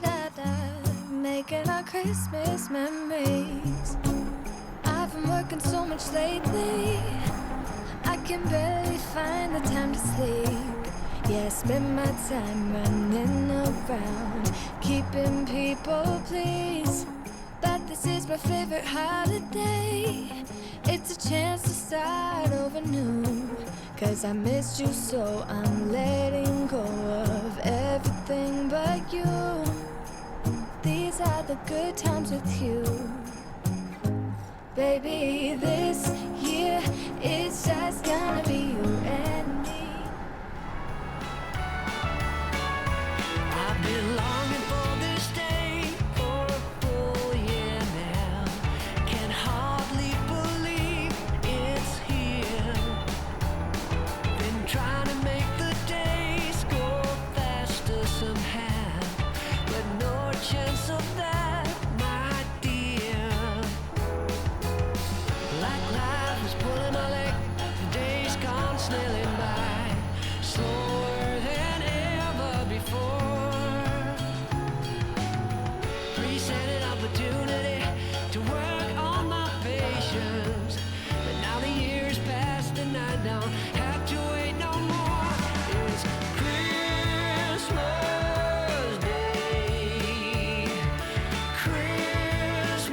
da, making our Christmas memories. I've been working so much lately, I can barely find the time to sleep. Yeah, I spend my time running around, keeping people pleased. But this is my favorite holiday. It's a chance to start over new. 'Cause I missed you, so I'm letting go of everything but you. These are the good times with you. Baby, this year it's just gonna be you and me. I've been longing for this day for a full year now. Can hardly believe it's here. Been trying to make the days go faster somehow, but no chance of that, my dear. Like life was pulling my leg, the days gone snailing by, slower than ever before. Presented opportunity to work on my patience, but now the years past and I don't have to wait no more. It's Christmas Day, Christmas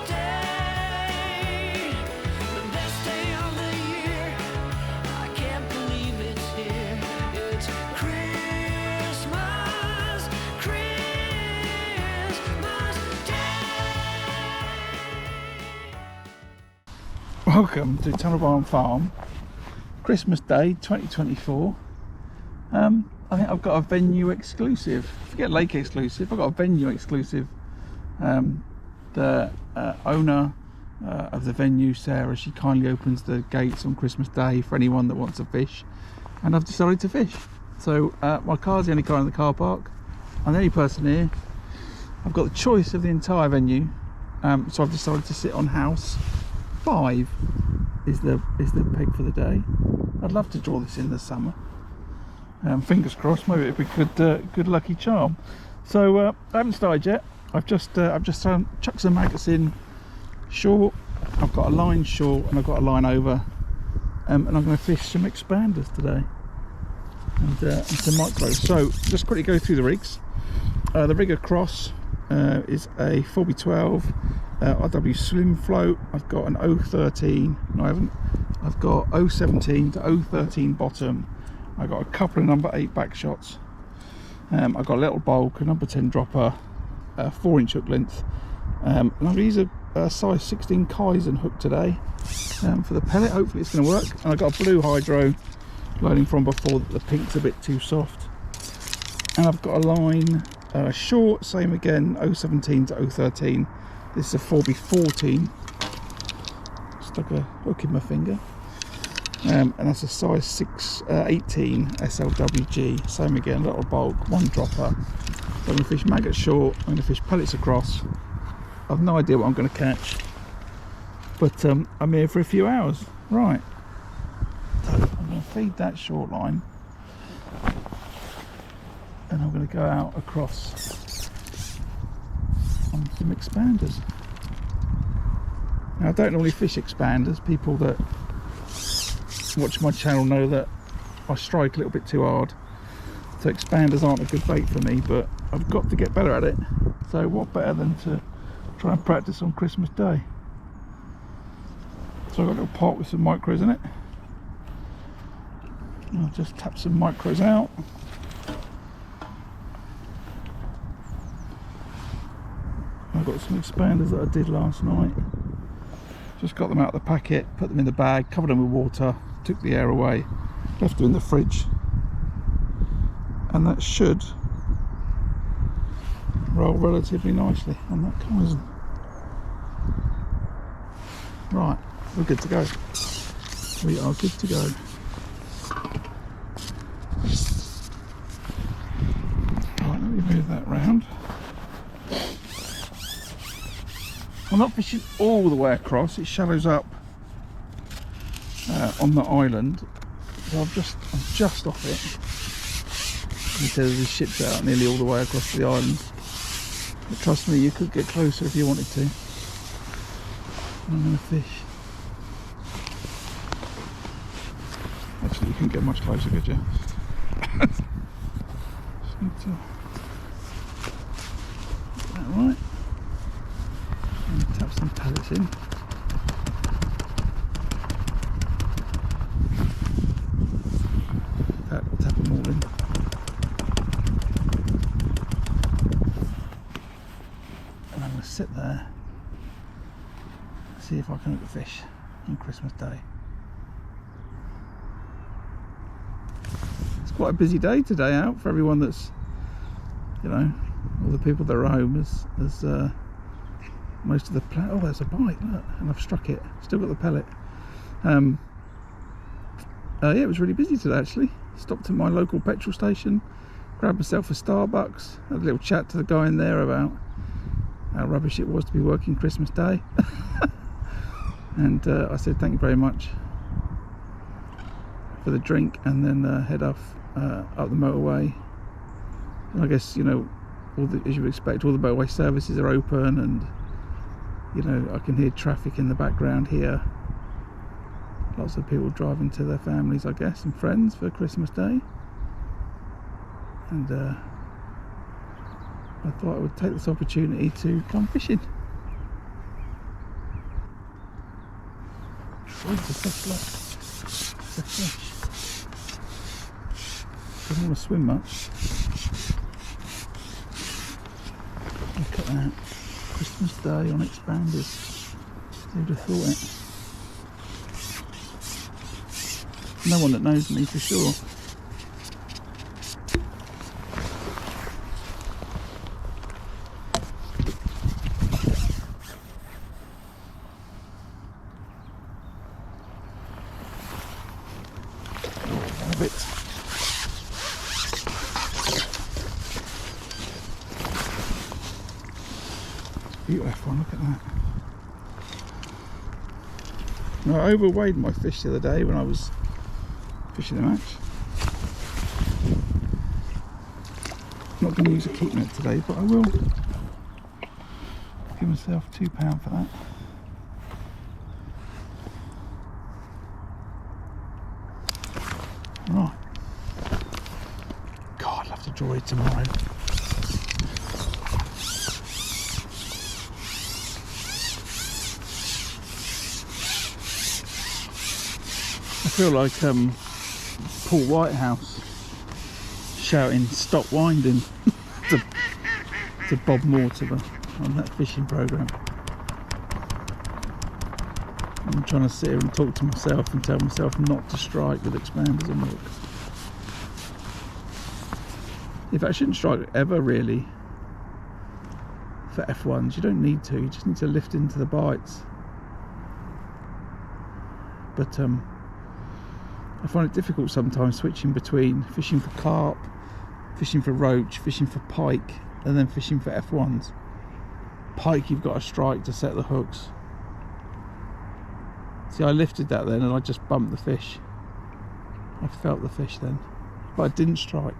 Day, the best day of the year. I can't believe it's here. It's Christmas, Christmas Day. Welcome to Tunnel Barn Farm, Christmas Day 2024. I think I've got a venue exclusive. Forget lake exclusive, I've got a venue exclusive. The owner of the venue, Sarah, she kindly opens the gates on Christmas Day for anyone that wants to fish, and I've decided to fish. So my car's the only car in the car park. I'm the only person here. I've got the choice of the entire venue, so I've decided to sit on house 5 is the peg for the day. I'd love to draw this in the summer. Fingers crossed, maybe it'd be good lucky charm. So I haven't started yet. I've just chucked some maggots in short. I've got a line short and I've got a line over, and I'm going to fish some expanders today and some micros. So just quickly go through the rigs. The rig across is a 4B12 RW slim float. I've got an 013, no I haven't, I've got 017 to 013 bottom. I've got a couple of number 8 back shots. I've got a little bulk, a number 10 dropper, 4-inch hook length, and I'm going to use a size 16 Kaizen hook today for the pellet. Hopefully it's going to work. And I've got a blue hydro loading from before, that the pink's a bit too soft. And I've got a line short, same again, 017 to 013. This is a 4B14. Stuck a hook in my finger. And that's a size 18 SLWG. Same again, little bulk, 1 dropper. So I'm going to fish maggot short, I'm going to fish pellets across. I've no idea what I'm going to catch, but I'm here for a few hours. Right, so I'm going to feed that short line, and I'm going to go out across on some expanders. Now I don't normally fish expanders. People that watch my channel know that I strike a little bit too hard, so expanders aren't a good bait for me, but I've got to get better at it. So what better than to try and practice on Christmas Day. So I've got a little pot with some micros in it. I'll just tap some micros out. I've got some expanders that I did last night. Just got them out of the packet, put them in the bag, covered them with water, took the air away, left them in the fridge, and that should roll relatively nicely on that Kaizen. Right, we're good to go. We are good to go. Right, let me move that round. I'm not fishing all the way across, it shallows up on the island, so I'm just off He says there's ships out nearly all the way across the island. But trust me, you could get closer if you wanted to. I'm going to fish. Actually, you couldn't get much closer, could you? Just need to get that right. And tap some pellets in. Tap them all in. And I'm going to sit there and see if I can hook a fish on Christmas Day. It's quite a busy day today out for everyone that's, you know, all the people that are home as most of the oh, there's a bite, look, and I've struck it, still got the pellet. Yeah, it was really busy today actually. Stopped at my local petrol station, grabbed myself a Starbucks, had a little chat to the guy in there about how rubbish it was to be working Christmas Day. And I said thank you very much for the drink, and then head off up the motorway. And I guess, you know, as you would expect, all the motorway services are open, and you know, I can hear traffic in the background here. Lots of people driving to their families, I guess, and friends for Christmas Day. And I thought I would take this opportunity to come fishing. Oh, it's a fish, look. It's a fish. Doesn't want to swim much. Look at that. Christmas Day on Expanders. Who'd have thought it? No one that knows me for sure. A bit. Beautiful F1, look at that. Now, I overweighed my fish the other day when I was fishing the match. I'm not going to use a keep net today, but I will give myself £2 for that. Right. God, I'd love to draw it tomorrow. I feel like Paul Whitehouse shouting "Stop winding" to Bob Mortimer on that fishing programme. I'm trying to sit here and talk to myself and tell myself not to strike with expanders on the hook. In fact, I shouldn't strike ever really for F1s. You don't need to, you just need to lift into the bites. But I find it difficult sometimes switching between fishing for carp, fishing for roach, fishing for pike, and then fishing for F1s. Pike, you've got to strike to set the hooks. See, I lifted that then and I just bumped the fish. I felt the fish then, but I didn't strike.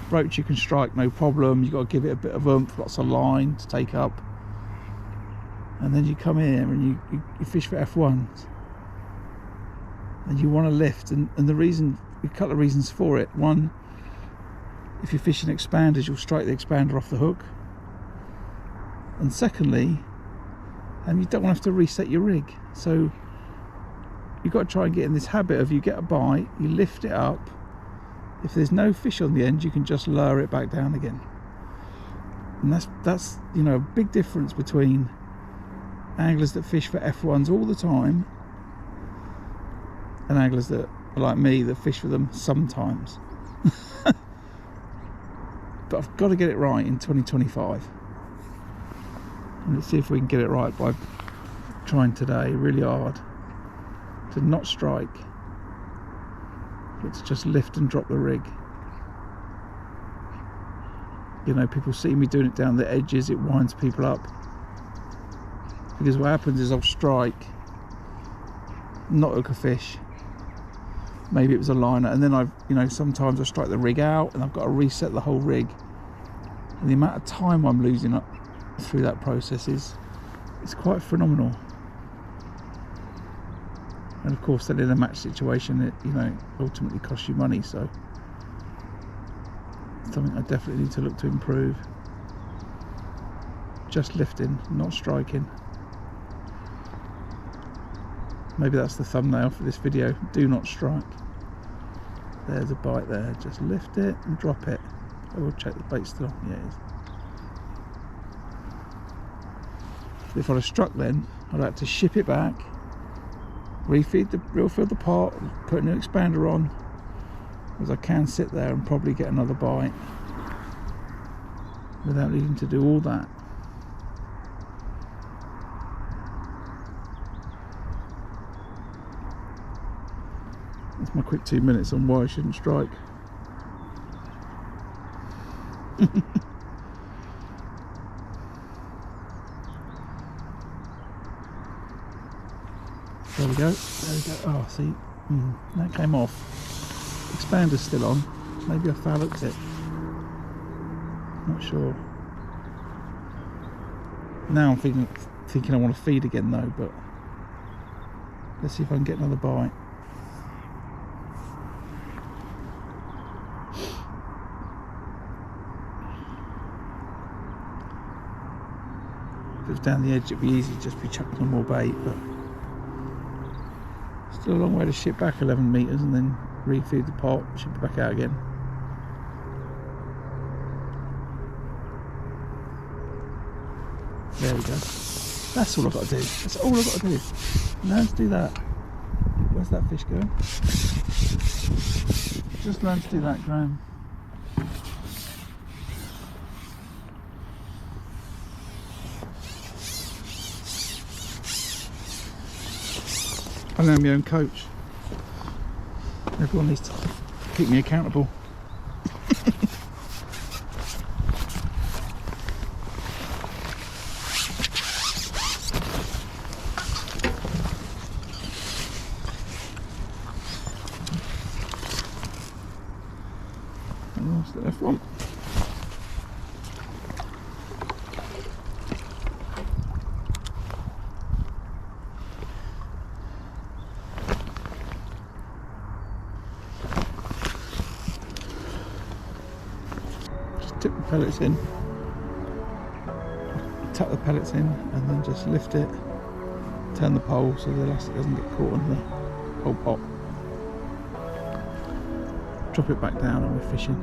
Roach you can strike no problem, you've got to give it a bit of oomph, lots of line to take up. And then you come here and you fish for F1s. And you want to lift, and the reason, a couple of reasons for it. One, if you're fishing expanders, you'll strike the expander off the hook. And secondly, you don't want to have to reset your rig. So you've got to try and get in this habit of, you get a bite, you lift it up. If there's no fish on the end, you can just lower it back down again. And that's you know, a big difference between anglers that fish for F1s all the time and anglers that are like me, that fish for them sometimes. But I've got to get it right in 2025. And let's see if we can get it right by trying today really hard to not strike, but to just lift and drop the rig. You know, people see me doing it down the edges, it winds people up. Because what happens is I'll strike, not hook a fish, maybe it was a liner, and then sometimes I strike the rig out and I've got to reset the whole rig, and the amount of time I'm losing up through that process is quite phenomenal. And of course then in a match situation it ultimately costs you money, so something I definitely need to look to improve. Just lifting, not striking. Maybe that's the thumbnail for this video. Do not strike. There's a bite there. Just lift it and drop it. I will check the bait's still on. Yeah, it is. If I'd have struck then, I'd have to ship it back, refill the pot, put a new expander on, as I can sit there and probably get another bite without needing to do all that. That's my quick 2 minutes on why I shouldn't strike. There we go. Oh, see, that came off. Expander's still on. Maybe I foul-hooked it. Not sure. Now I'm thinking I want to feed again though, but let's see if I can get another bite. If it was down the edge it'd be easy to just be chucking on more bait, but still a long way to ship back 11 metres and then refeed the pot, ship it back out again. There we go. That's all I've got to do. That's all I've got to do. Learn to do that. Where's that fish going? Just learn to do that, Graham. I am my own coach. Everyone needs to keep me accountable. And that's the F1. Tip the pellets in, tuck the pellets in, and then just lift it, turn the pole so the elastic doesn't get caught on the whole pot. Drop it back down and we're fishing.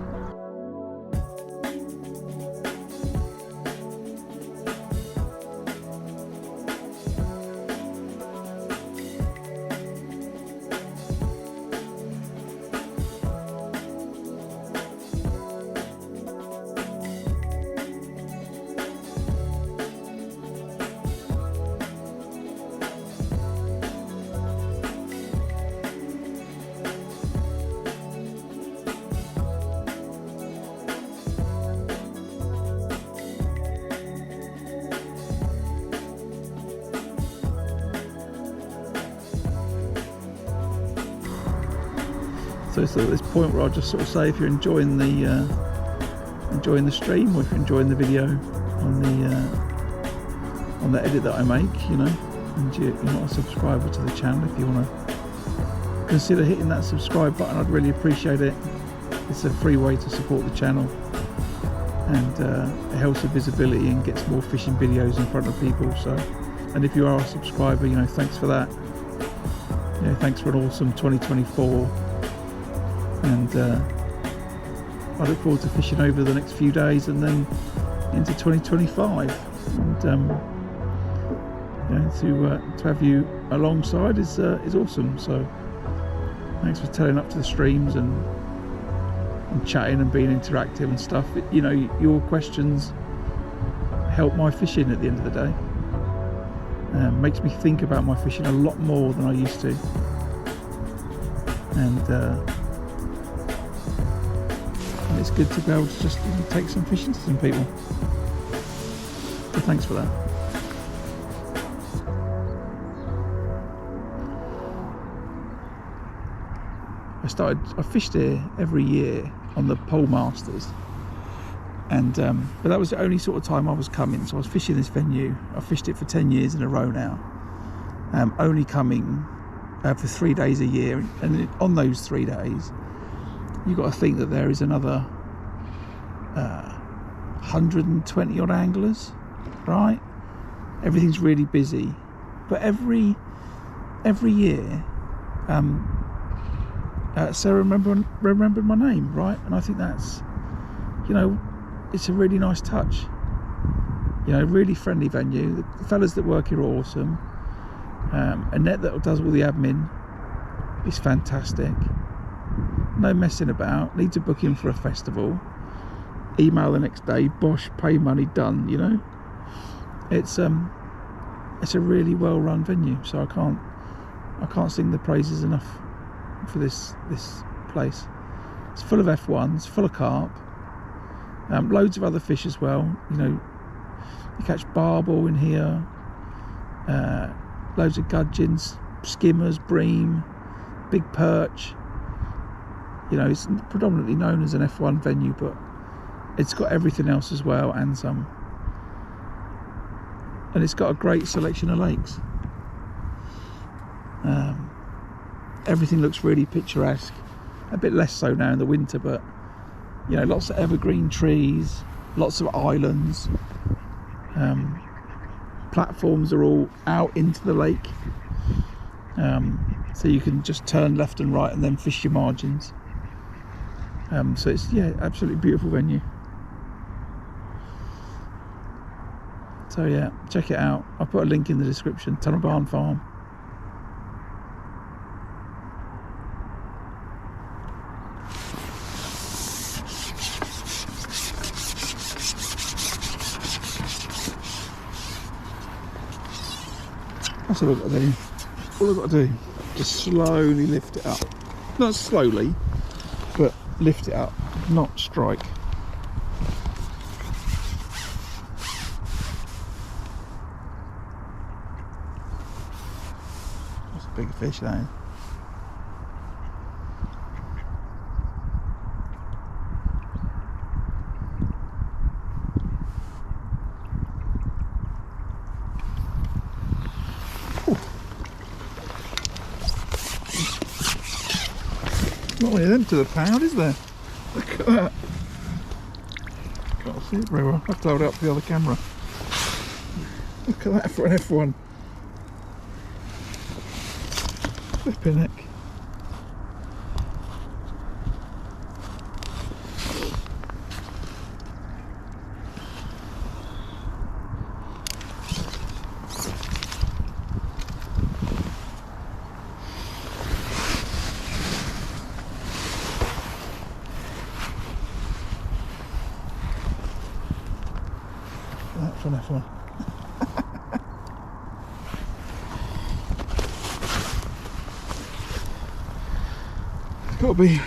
So it's at this point where I'll just sort of say, if you're enjoying the stream, or if you're enjoying the video on the edit that I make, and you're not a subscriber to the channel, if you want to consider hitting that subscribe button, I'd really appreciate it. It's a free way to support the channel, and it helps with visibility and gets more fishing videos in front of people. So, and if you are a subscriber, thanks for that. Thanks for an awesome 2024. And I look forward to fishing over the next few days and then into 2025. And to have you alongside is awesome. So thanks for turning up to the streams and chatting and being interactive and stuff. Your questions help my fishing at the end of the day. Makes me think about my fishing a lot more than I used to. And it's good to be able to just take some fishing to some people. So thanks for that. I fished here every year on the Pole Masters, and but that was the only sort of time I was coming. So I was fishing this venue. I fished it for 10 years in a row now. Only coming for 3 days a year, and on those 3 days, you've got to think that there is another 120 odd anglers, right? Everything's really busy, but every year, Sarah remembered my name, right? And I think that's, you know, it's a really nice touch. You know, really friendly venue. The fellas that work here are awesome. Annette that does all the admin is fantastic. No messing about. Need to book in for a festival. Email the next day. Bosh, pay money, done. You know, it's a really well run venue. So I can't sing the praises enough for this place. It's full of F1s, full of carp, loads of other fish as well. You know, you catch barbel in here, loads of gudgeons, skimmers, bream, big perch. You know, it's predominantly known as an F1 venue, but it's got everything else as well and some. And it's got a great selection of lakes. Everything looks really picturesque. A bit less so now in the winter, but you know, lots of evergreen trees, lots of islands. Platforms are all out into the lake, so you can just turn left and right and then fish your margins. So it's, yeah, absolutely beautiful venue. So yeah, check it out. I'll put a link in the description. Tunnel Barn Farm. That's all I've got to do. All I've got to do, just slowly lift it up. Not slowly, but lift it up, not strike. That's a big fish, that is. Not many of them to the pound, is there? Look at that. Can't see it very well. I have to hold it up to the other camera. Look at that for an F1. Flipping heck. That's an F1. It's got to be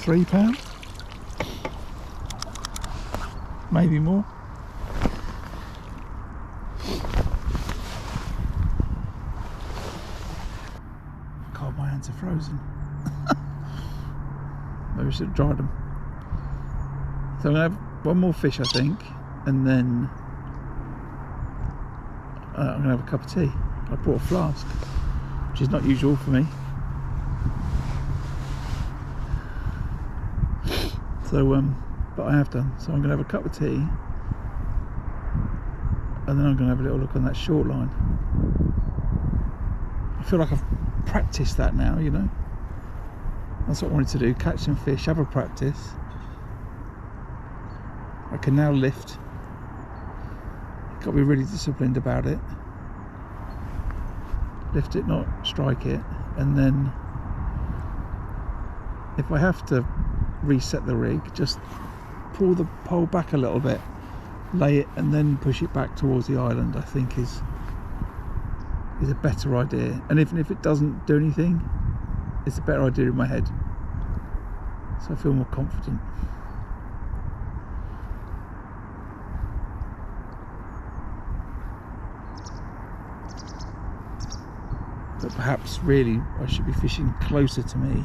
£3, maybe more. God, my hands are frozen. Maybe I should have dried them. So I'm going to have one more fish, I think, and then I'm going to have a cup of tea. I brought a flask, which is not usual for me. So, but I have done. So I'm going to have a cup of tea, and then I'm going to have a little look on that short line. I feel like I've practiced that now, you know. That's what I wanted to do, catch some fish, have a practice. I can now lift. Got to be really disciplined about it. Lift it, not strike it. And then if I have to reset the rig, just pull the pole back a little bit, lay it, and then push it back towards the island, I think is a better idea. And even if it doesn't do anything, it's a better idea in my head. So I feel more confident. but perhaps really I should be fishing closer to me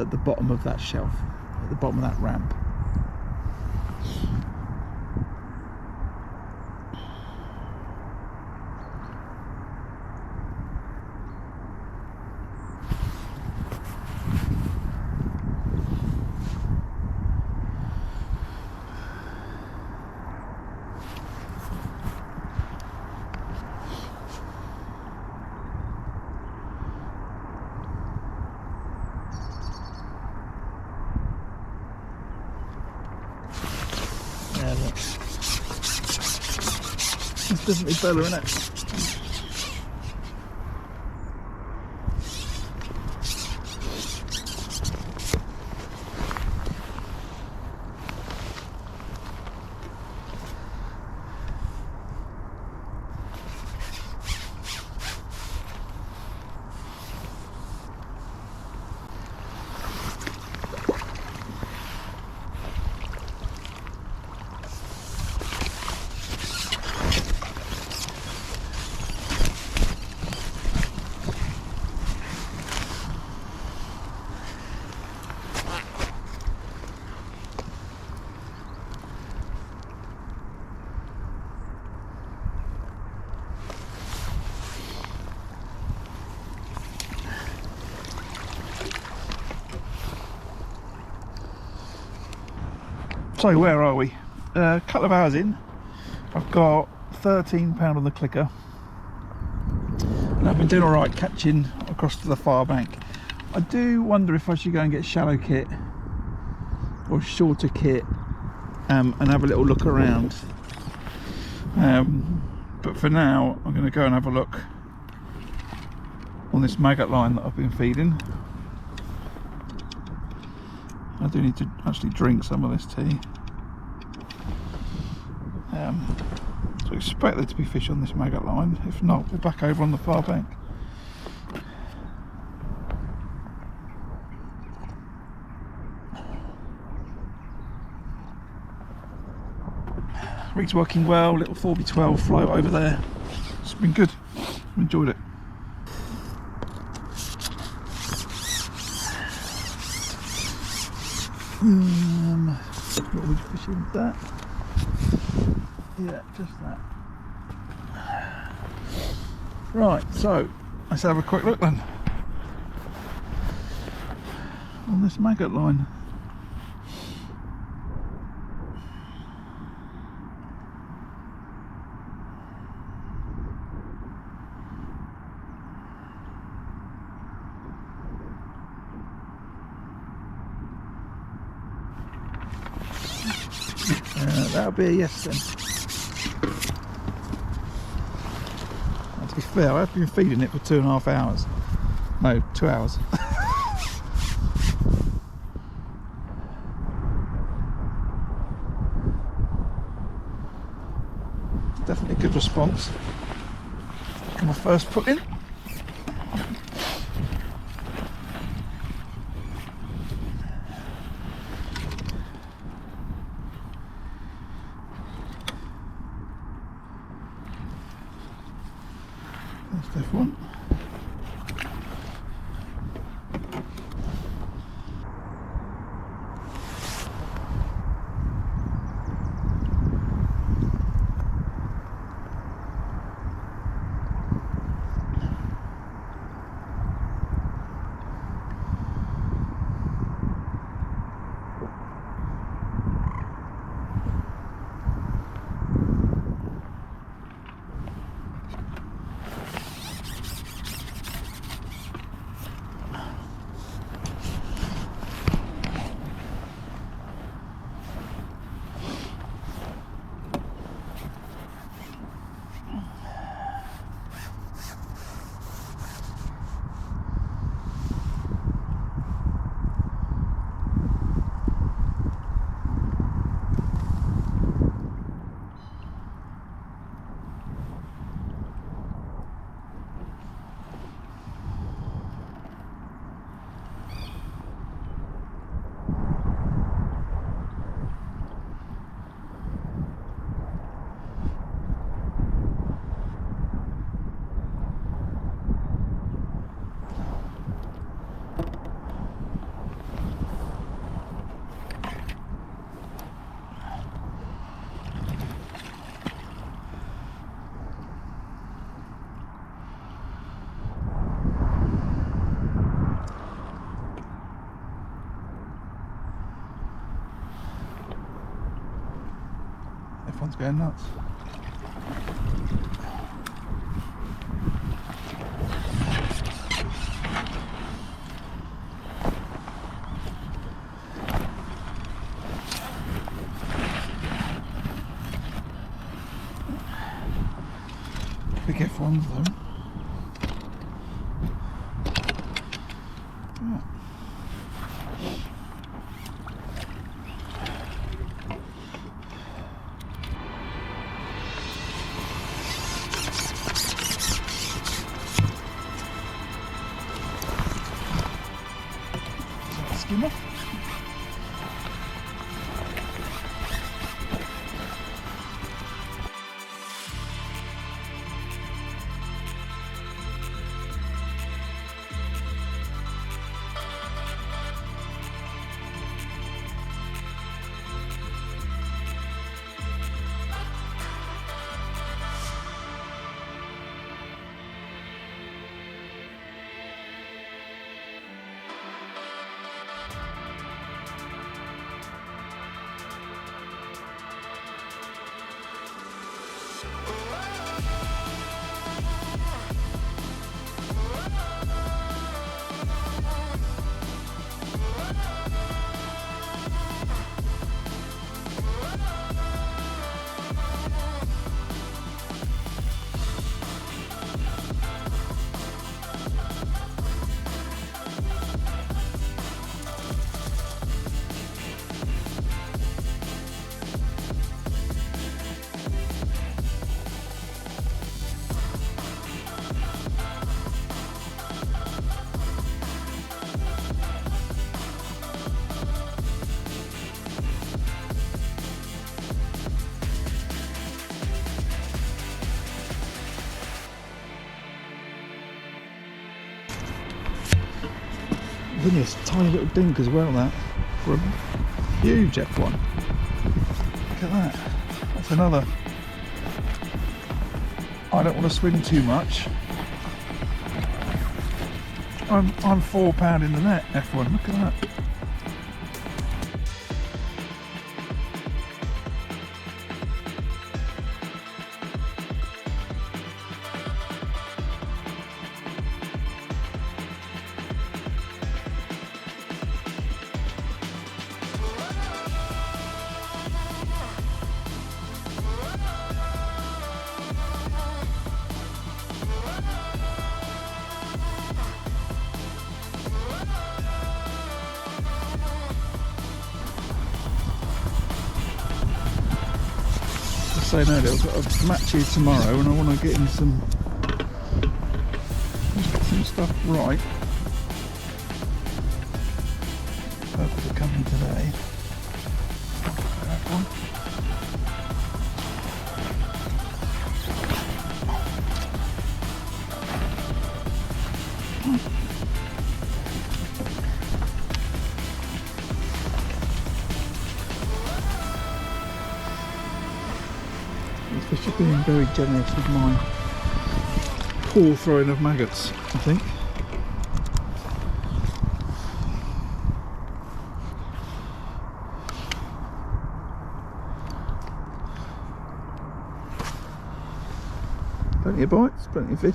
at the bottom of that shelf, at the bottom of that ramp. Yeah, look. It's definitely better, isn't it? So where are we? A couple of hours in. I've got £13 on the clicker. And I've been doing alright catching across to the far bank. I do wonder if I should go and get shallow kit or shorter kit and have a little look around. But for now I'm going to go and have a look on this maggot line that I've been feeding. I do need to actually drink some of this tea. So expect there to be fish on this maggot line. If not, we're back over on the far bank. Rig's working well, little 4x12 float over there. It's been good, I've enjoyed it. What would you fish with that? Yeah, just that. Right, so let's have a quick look then on this maggot line. That'll be a yes then. Now, to be fair, I've been feeding it for 2.5 hours. No, 2 hours. Definitely a good response. My first put in. That's F1. F1's going nuts. Big F1s though. Yeah. Is that a skimmer? Look at this tiny little dink as well, that, for a huge F1. Look at that. That's another. I don't want to swing too much. I'm £4 in the net, F1, look at that. Saying earlier, I've got a match here tomorrow and I want to get in some stuff right. Purpose of coming today. That one. These fish are being very generous with my poor throwing of maggots, I think. Plenty of bites, plenty of fish.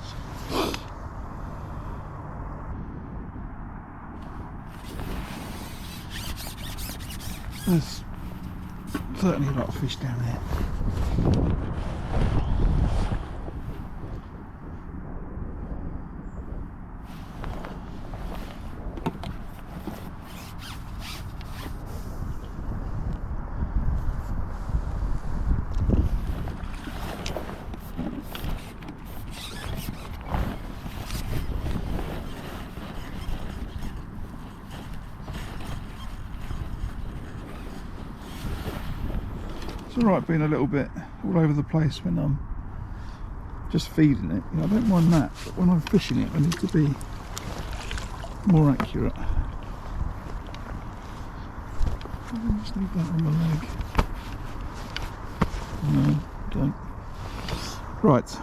There's certainly a lot of fish down there. It's alright being a little bit all over the place when I'm just feeding it. You know, I don't mind that, but when I'm fishing it I need to be more accurate. I just need that on my leg. No, don't. Right.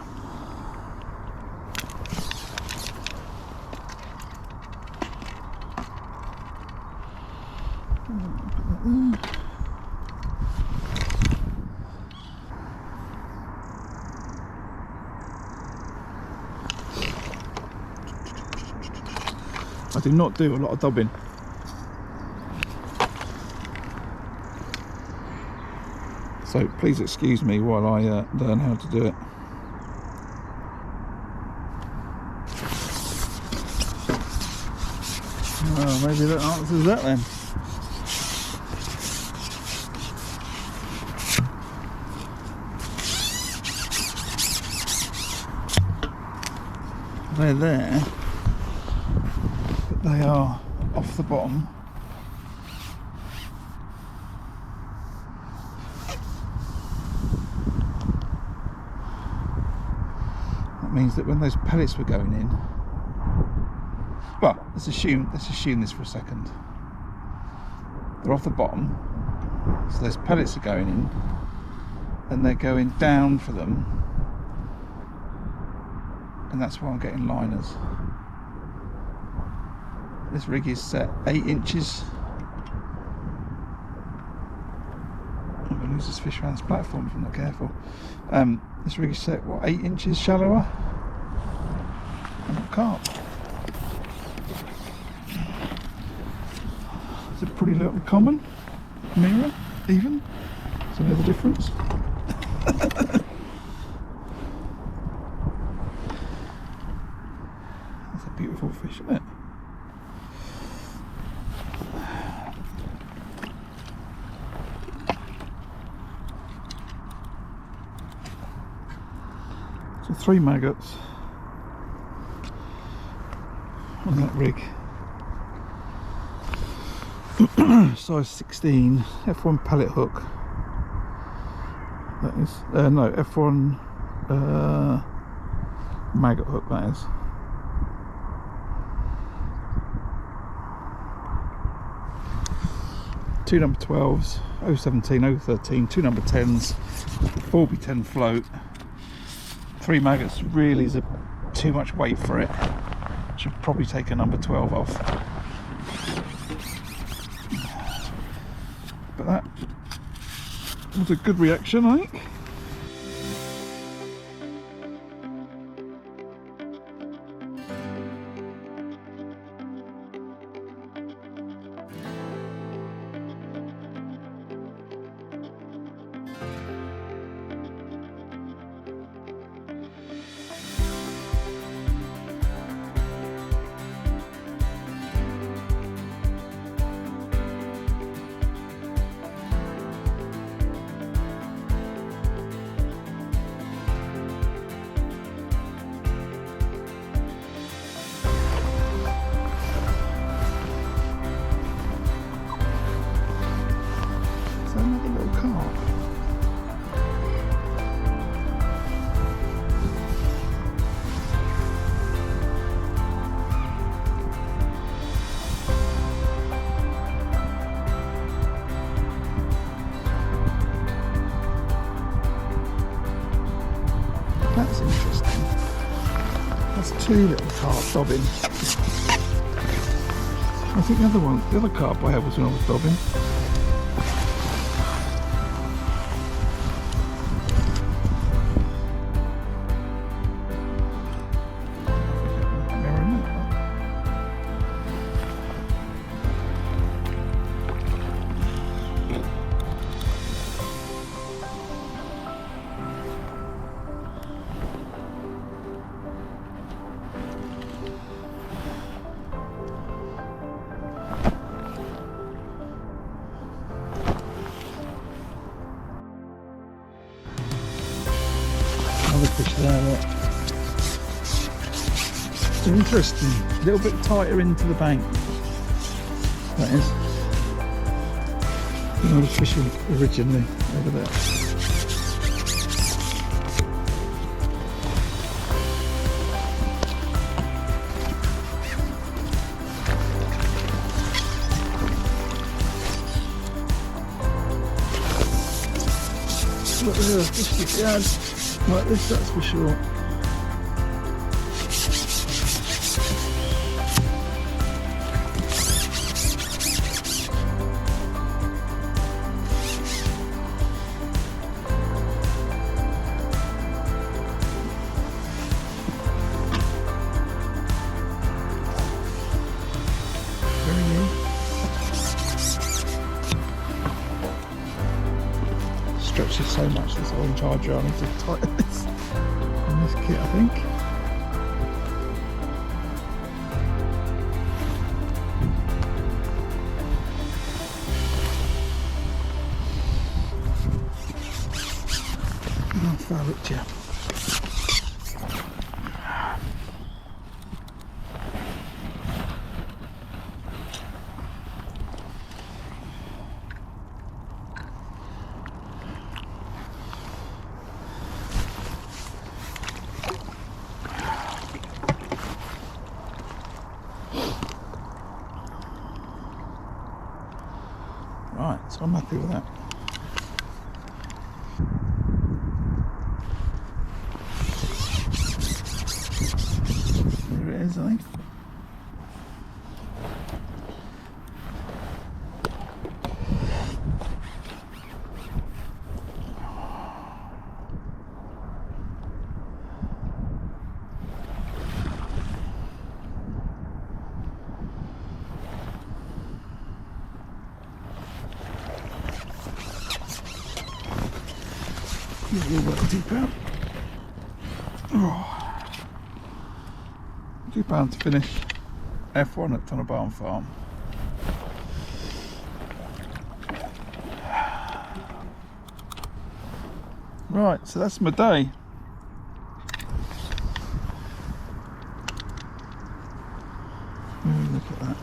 Put that there. do not do a lot of dobbing. So please excuse me while I learn how to do it. Oh, maybe that answers that then. They're there, but they are off the bottom. That means that when those pellets were going in, well, let's assume this for a second. They're off the bottom, so those pellets are going in, and they're going down for them. And that's why I'm getting liners. This rig is set 8 inches. I'm going to lose this fish around this platform if I'm not careful. This rig is set, what, 8 inches shallower? I'm not carp. It's a pretty little common mirror, even. So there's the difference. Beautiful fish, isn't it? So 3 maggots on that rig. Size 16 F1 pellet hook. That is no F1 maggot hook. That is. Two number 12s, 017, 013, 2 number 10s, 4x10 float. 3 maggots really is too much weight for it. Should probably take a number 12 off. But that was a good reaction, I think. Another little carp. That's interesting. That's 2 little carp dobbing. I think the other carp I had was when I was dobbing. Another fish there, look. Interesting. A little bit tighter into the bank. That is. I was fishing originally over there. Look, there's a fish yard like this, that's for sure. stretch this so much, this orange charger. I need to tighten this on this kit, I think. How far it, yeah. Right, so I'm happy with that. There it is, I think. Yeah, we'll work £2. Oh. £2 to finish F1 at Tunnel Barn Farm. Right, so that's my day. Look at that.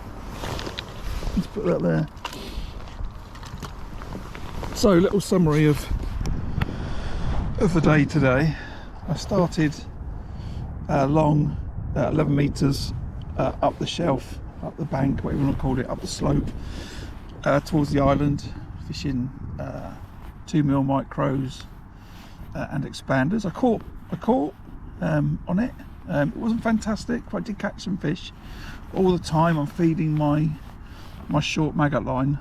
Let's put that there. So, little summary of the day today. I started long 11 metres up the shelf, up the bank, whatever you want to call it, up the slope towards the island, fishing 2mm micros and expanders. I caught on it. It wasn't fantastic, but I did catch some fish. All the time I'm feeding my short maggot line,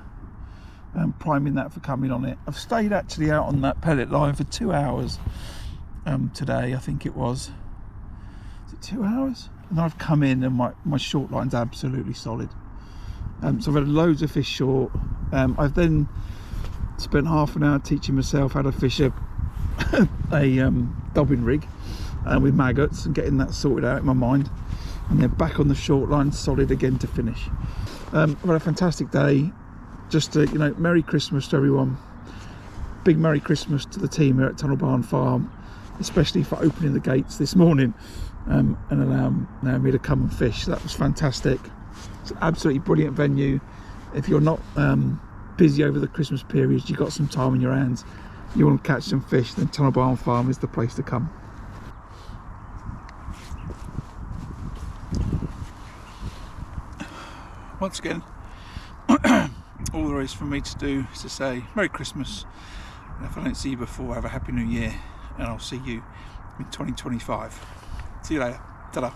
priming that for coming on it. I've stayed actually out on that pellet line for 2 hours today, I think it was. Is it 2 hours? And then I've come in and my short line's absolutely solid. So I've had loads of fish short. I've then spent half an hour teaching myself how to fish a dobbin rig with maggots and getting that sorted out in my mind, and then back on the short line, solid again to finish. I've had a fantastic day. Just to, Merry Christmas to everyone. Big Merry Christmas to the team here at Tunnel Barn Farm, especially for opening the gates this morning and allowing me to come and fish. That was fantastic. It's an absolutely brilliant venue. If you're not busy over the Christmas period, you've got some time in your hands, you want to catch some fish, then Tunnel Barn Farm is the place to come. Once again, all there is for me to do is to say Merry Christmas, and if I don't see you before, have a Happy New Year, and I'll see you in 2025. See you later. Ta-da.